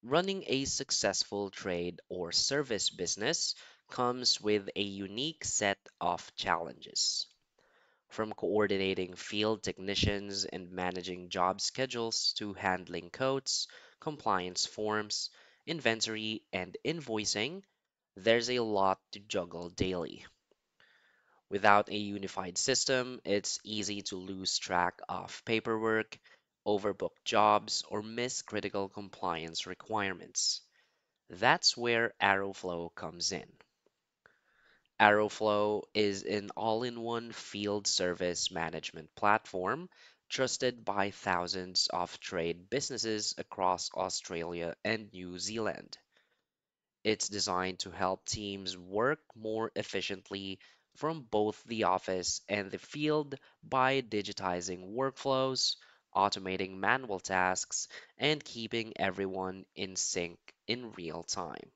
Running a successful trade or service business comes with a unique set of challenges. From coordinating field technicians and managing job schedules to handling codes, compliance forms, inventory, and invoicing, there's a lot to juggle daily. Without a unified system, it's easy to lose track of paperwork, overbook jobs, or miss critical compliance requirements. That's where AroFlo comes in. AroFlo is an all-in-one field service management platform trusted by thousands of trade businesses across Australia and New Zealand. It's designed to help teams work more efficiently from both the office and the field by digitizing workflows, automating manual tasks, and keeping everyone in sync in real time.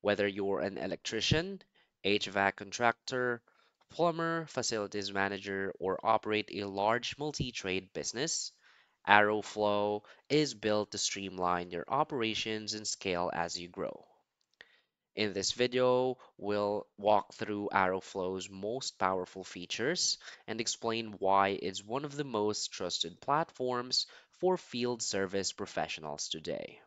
Whether you're an electrician, HVAC contractor, plumber, facilities manager, or operate a large multi-trade business, AroFlow is built to streamline your operations and scale as you grow. In this video, we'll walk through AroFlow's most powerful features and explain why it's one of the most trusted platforms for field service professionals today.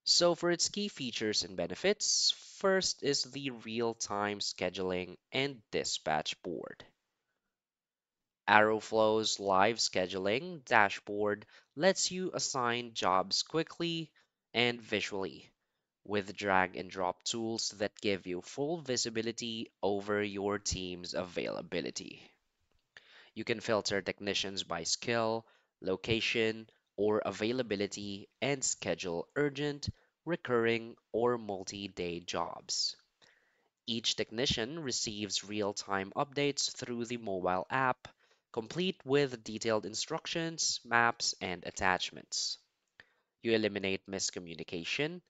So, for its key features and benefits, first is the real-time scheduling and dispatch board. AroFlow's live scheduling dashboard lets you assign jobs quickly and visually with drag and drop tools that give you full visibility over your team's availability. You can filter technicians by skill, location, or availability and schedule urgent, recurring, or multi-day jobs. Each technician receives real-time updates through the mobile app, complete with detailed instructions, maps, and attachments. You eliminate miscommunication,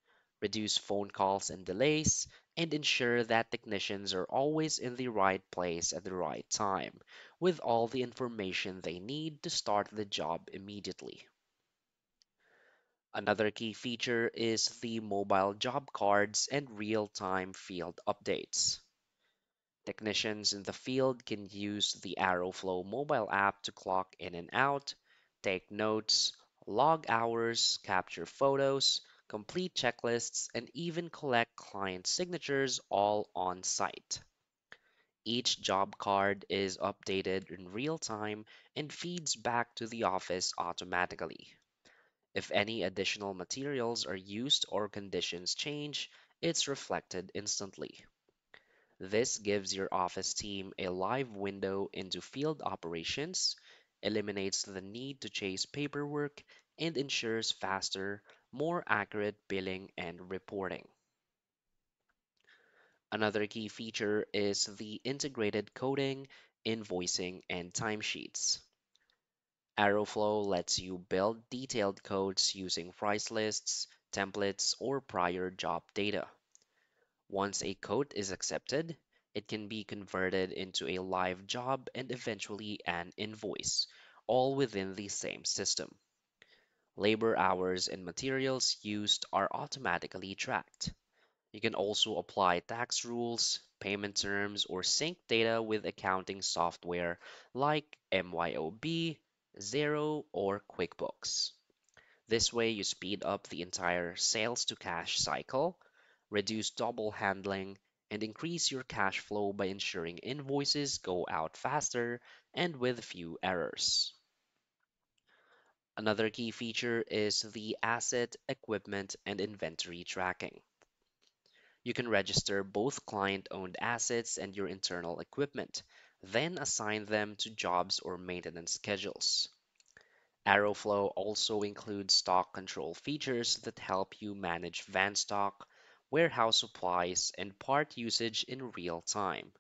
reduce phone calls and delays, and ensure that technicians are always in the right place at the right time, with all the information they need to start the job immediately. Another key feature is the mobile job cards and real-time field updates. Technicians in the field can use the AroFlow mobile app to clock in and out, take notes, log hours, capture photos, complete checklists, and even collect client signatures all on site. Each job card is updated in real time and feeds back to the office automatically. If any additional materials are used or conditions change, it's reflected instantly. This gives your office team a live window into field operations, eliminates the need to chase paperwork, and ensures faster, more accurate billing and reporting. Another key feature is the integrated coding, invoicing, and timesheets. AroFlow lets you build detailed codes using price lists, templates, or prior job data. Once a code is accepted, it can be converted into a live job and eventually an invoice, all within the same system. Labor hours and materials used are automatically tracked. You can also apply tax rules, payment terms, or sync data with accounting software like MYOB, Xero, or QuickBooks. This way, you speed up the entire sales to cash cycle, reduce double handling, and increase your cash flow by ensuring invoices go out faster and with few errors. Another key feature is the asset, equipment, and inventory tracking. You can register both client-owned assets and your internal equipment, then assign them to jobs or maintenance schedules. AroFlow also includes stock control features that help you manage van stock, warehouse supplies, and part usage in real time.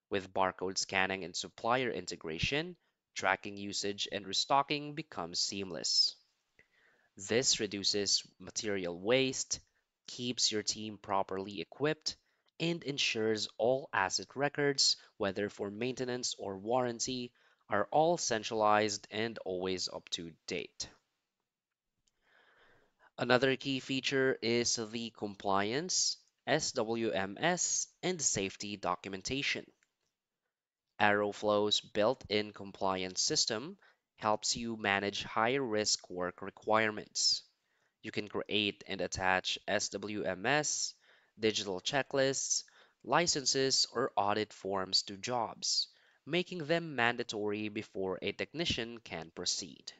With barcode scanning and supplier integration, tracking usage and restocking becomes seamless. This reduces material waste, keeps your team properly equipped, and ensures all asset records, whether for maintenance or warranty, are all centralized and always up to date. Another key feature is the compliance, SWMS, and safety documentation. AroFlow's built-in compliance system helps you manage high-risk work requirements. You can create and attach SWMS, digital checklists, licenses, or audit forms to jobs, making them mandatory before a technician can proceed.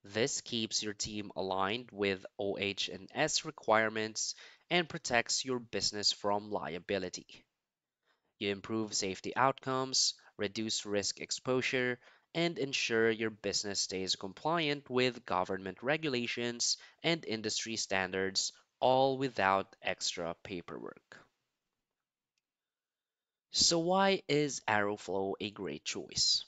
This keeps your team aligned with OH&S requirements and protects your business from liability. You improve safety outcomes, reduce risk exposure, and ensure your business stays compliant with government regulations and industry standards, all without extra paperwork. So, why is AroFlow a great choice?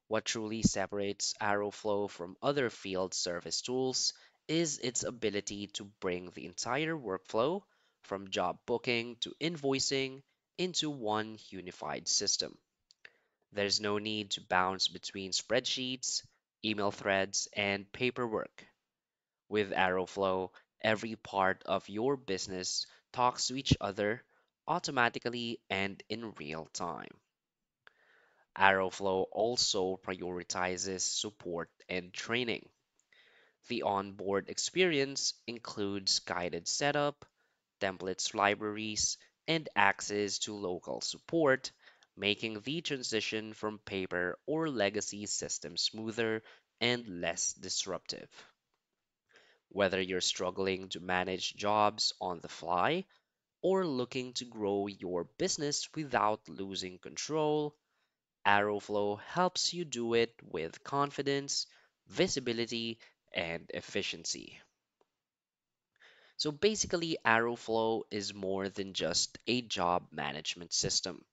What truly separates AroFlow from other field service tools is its ability to bring the entire workflow, from job booking to invoicing, into one unified system. There's no need to bounce between spreadsheets, email threads, and paperwork. With AroFlow, every part of your business talks to each other automatically and in real time. AroFlow also prioritizes support and training. The onboard experience includes guided setup, templates libraries, and access to local support, making the transition from paper or legacy systems smoother and less disruptive. Whether you're struggling to manage jobs on the fly or looking to grow your business without losing control, AroFlow helps you do it with confidence, visibility, and efficiency. So basically, AroFlow is more than just a job management system.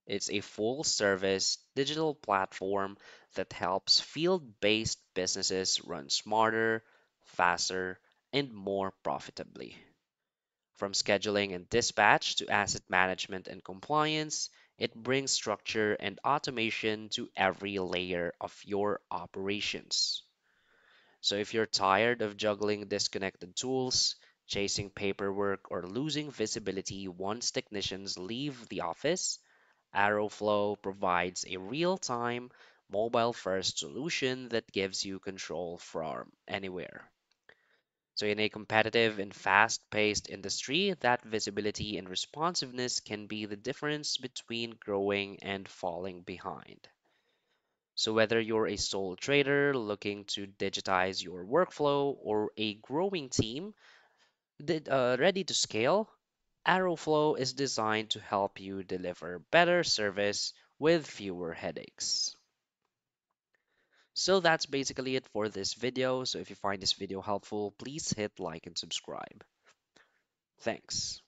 It's a full service digital platform that helps field based businesses run smarter, faster, and more profitably. From scheduling and dispatch to asset management and compliance, it brings structure and automation to every layer of your operations. So if you're tired of juggling disconnected tools, chasing paperwork, or losing visibility once technicians leave the office, AroFlow provides a real-time, mobile-first solution that gives you control from anywhere. So in a competitive and fast-paced industry, that visibility and responsiveness can be the difference between growing and falling behind. So whether you're a sole trader looking to digitize your workflow or a growing team ready to scale, AroFlow is designed to help you deliver better service with fewer headaches. So that's basically it for this video. So if you find this video helpful, please hit like and subscribe. Thanks.